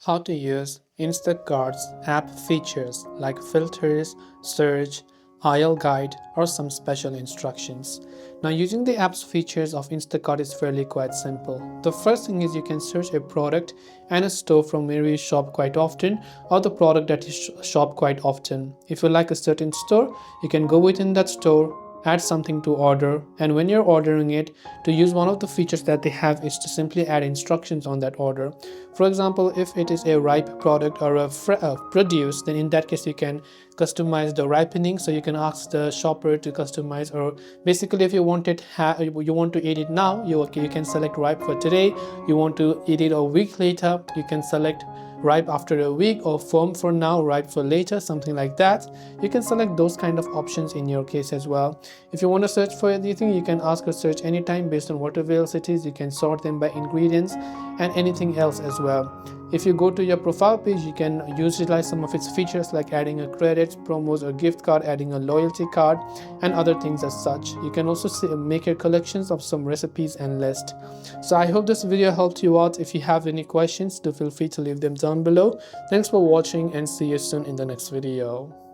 How to use Instacart's app features like filters, search, aisle guide, or some special instructions. Now, using the app's features of Instacart is fairly quite simple. The first thing is you can search a product and a store from where you shop quite often, or the product that you shop quite often. If you like a certain store, you can go within that store, add something to order, and when you're ordering it, to use one of the features that they have is to simply add instructions on that order. For example, if it is a ripe product or a produce, then in that case you can customize the ripening, so you can ask the shopper to customize, or basically if you want it you want to eat it now, you can select ripe for today. You want to eat it a week later, you can select ripe after a week, or firm for now, ripe for later, something like that. You can select those kind of options in your case as well. If you want to search for anything, you can ask or search anytime based on whatever else it is. You can sort them by ingredients and anything else as well. If you go to your profile page, you can utilize some of its features like adding a credits, promos, or gift card, adding a loyalty card, and other things as such. You can also make your collections of some recipes and list. So I hope this video helped you out. If you have any questions, do feel free to leave them down below. Thanks for watching and see you soon in the next video.